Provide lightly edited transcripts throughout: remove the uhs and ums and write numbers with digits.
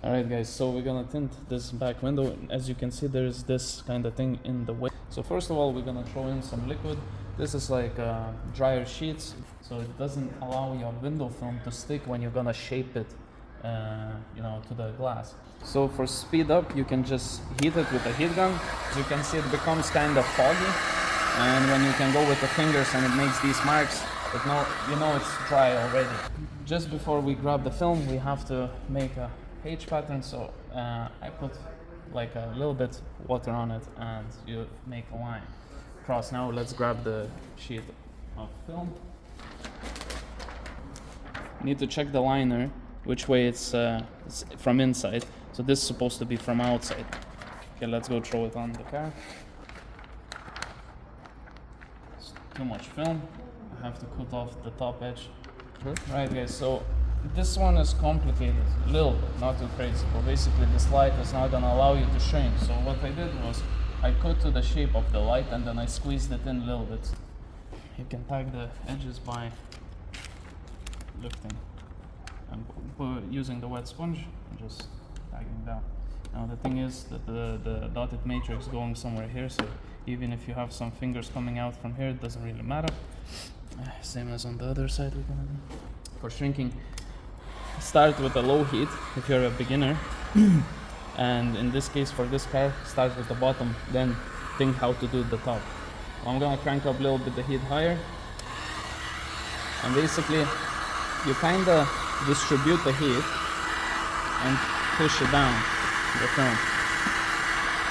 Alright guys, so we're gonna tint this back window. As you can see, there's this kind of thing in the way. So first of all, we're gonna throw in some liquid. This is like dryer sheets, so it doesn't allow your window film to stick when you're gonna shape it to the glass. So for speed up, you can just heat it with a heat gun. As you can see, it becomes kind of foggy, and when you can go with the fingers and it makes these marks, but no, you know it's dry already. Just before we grab the film, we have to make a H pattern, so I put like a little bit water on it and you make a line across. Now let's grab the sheet of film. Need to check the liner, which way it's from inside. So this is supposed to be from outside. Okay, let's go throw it on the car. It's too much film. I have to cut off the top edge. Right guys, so this one is complicated, a little bit, not too crazy, but basically this light is not gonna allow you to shrink. So what I did was I cut to the shape of the light and then I squeezed it in a little bit. You can tag the edges by lifting and using the wet sponge and just tagging down. Now the thing is that the dotted matrix going somewhere here, so even if you have some fingers coming out from here, it doesn't really matter. Same as on the other side. We're gonna do. For shrinking, start with a low heat if you're a beginner, and in this case for this car, start with the bottom, then think how to do the top. I'm gonna crank up a little bit the heat higher, and basically you kind of distribute the heat and push it down the film,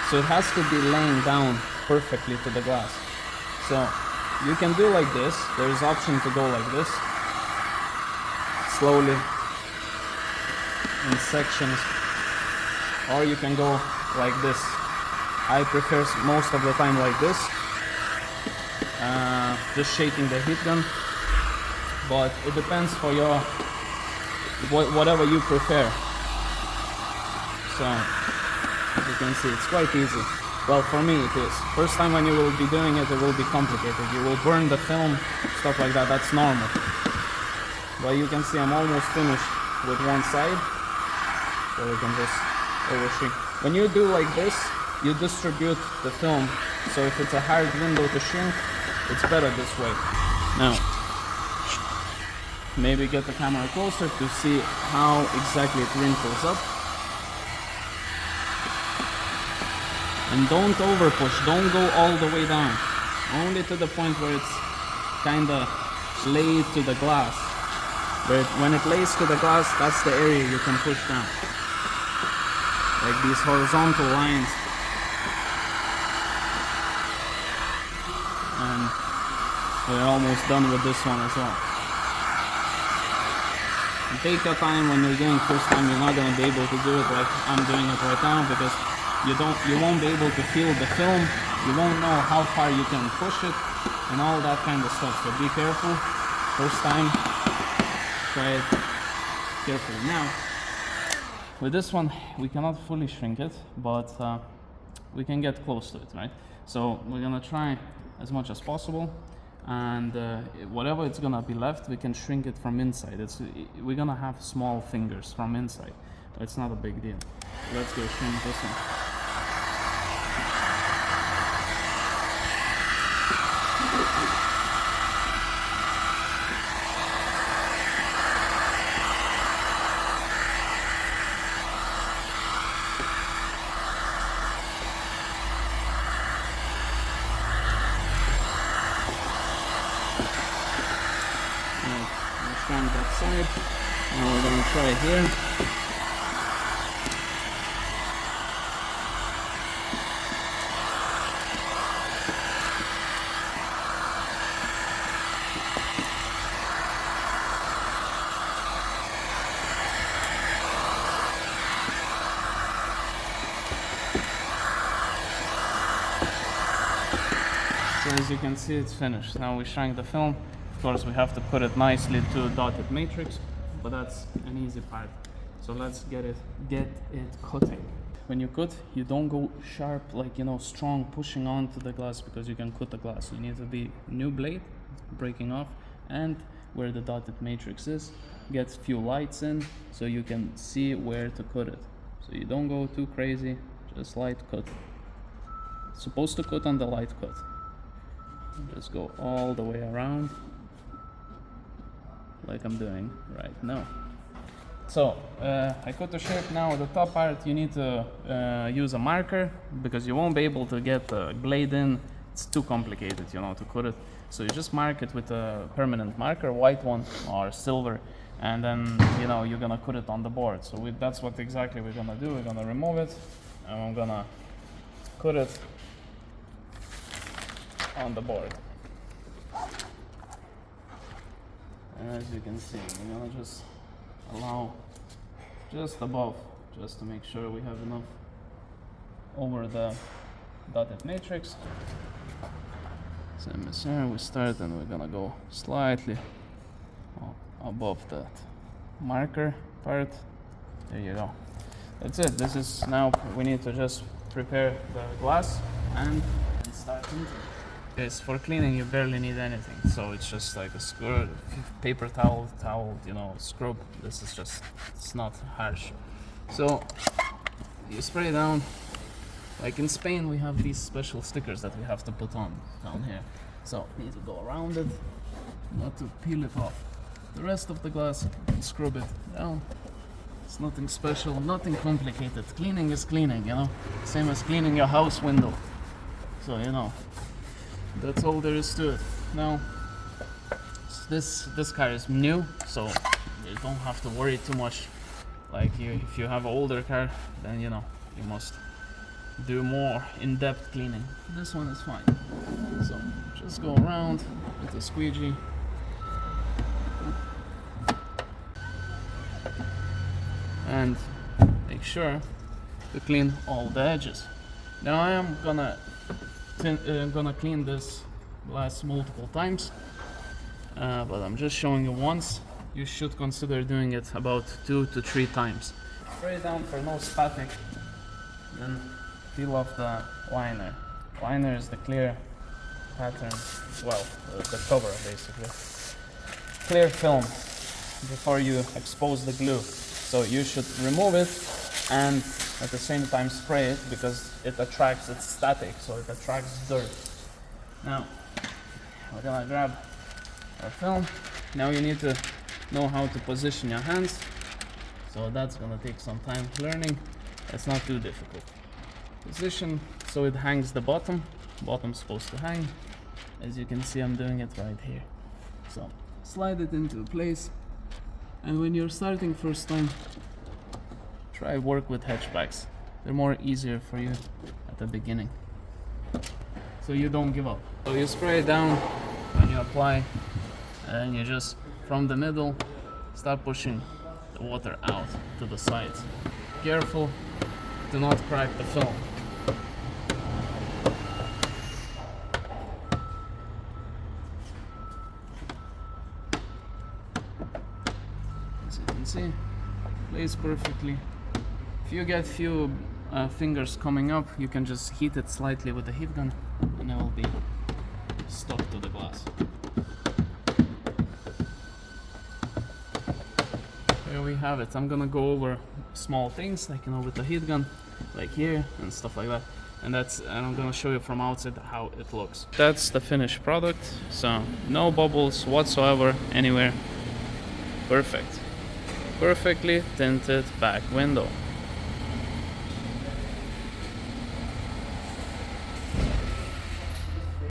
so it has to be laying down perfectly to the glass. So you can do like this. There's option to go like this, slowly in sections, or you can go like this. I prefer most of the time like this, just shaking the heat gun, but it depends for your whatever you prefer. So as you can see, it's quite easy. Well, for me it is. First time when you will be doing it, it will be complicated. You will burn the film, stuff like that, that's normal. But you can see I'm almost finished with one side, so you can just overshrink. When you do like this, you distribute the film, so if it's a hard window to shrink, it's better this way. Now, maybe get the camera closer to see how exactly it wrinkles up. And don't over push, don't go all the way down, only to the point where it's kind of laid to the glass. But when it lays to the glass, that's the area you can push down, like these horizontal lines. And we're almost done with this one as well. And take your time when you're doing first time. You're not going to be able to do it like I'm doing it right now, because you won't be able to feel the film, you won't know how far you can push it, and all that kind of stuff. So be careful. First time, try it carefully. Now, with this one, we cannot fully shrink it, but we can get close to it, right? So we're gonna try as much as possible, and whatever it's gonna be left, we can shrink it from inside. We're gonna have small fingers from inside. It's not a big deal. Let's go shrink this one. Shrink that side. Now we're gonna try here. So as you can see, it's finished. Now we shrank the film. Of course, we have to put it nicely to dotted matrix, but that's an easy part. So let's get it cutting. When you cut, you don't go sharp, like strong pushing onto the glass, because you can cut the glass. You need to be new blade, breaking off, and where the dotted matrix is, get few lights in so you can see where to cut it. So you don't go too crazy, just light cut. It's supposed to cut on the light cut. Just go all the way around, like I'm doing right now. So I cut the shape now. The top part you need to use a marker because you won't be able to get the blade in. It's too complicated, you know, to cut it. So you just mark it with a permanent marker, white one or silver, and then you know you're gonna cut it on the board. So that's what exactly we're gonna do. We're gonna remove it, and I'm gonna cut it on the board. And as you can see, we're gonna just allow just above, just to make sure we have enough over the dotted matrix. Same as here, we start and we're gonna go slightly above that marker part. There you go. That's it. This is now, we need to just prepare the glass and start tinting. Yes, for cleaning you barely need anything, so it's just like a scrub, paper towel, you know, scrub. This is just, it's not harsh. So you spray down. Like in Spain we have these special stickers that we have to put on down here. So you need to go around it, not to peel it off. The rest of the glass, scrub it down. It's nothing special, nothing complicated. Cleaning is cleaning, you know. Same as cleaning your house window. So you know, that's all there is to it. Now, this car is new, so you don't have to worry too much. Like if you have an older car, then you know you must do more in-depth cleaning. This one is fine. So just go around with the squeegee. And make sure to clean all the edges. Now I am gonna clean this glass multiple times, but I'm just showing you once. You should consider doing it about 2 to 3 times. Spray it down for no static, then peel off the liner. Liner is the clear pattern, well, the cover basically. Clear film before you expose the glue. So you should remove it and at the same time spray it because it attracts, it's static, so it attracts dirt. Now, we're gonna grab our film. Now you need to know how to position your hands. So that's gonna take some time learning. It's not too difficult. Position so it hangs the bottom. Bottom's supposed to hang. As you can see, I'm doing it right here. So slide it into place. And when you're starting first time, try work with hatchbacks. They're more easier for you at the beginning, so you don't give up. So you spray it down when you apply, and you just from the middle start pushing the water out to the sides. Careful to not crack the film. As you can see, plays perfectly. If you get few fingers coming up, you can just heat it slightly with a heat gun and it will be stuck to the glass. Here we have it. I'm gonna go over small things like, you know, with the heat gun, like here and stuff like that. And I'm gonna show you from outside how it looks. That's the finished product. So no bubbles whatsoever anywhere. Perfect. Perfectly tinted back window.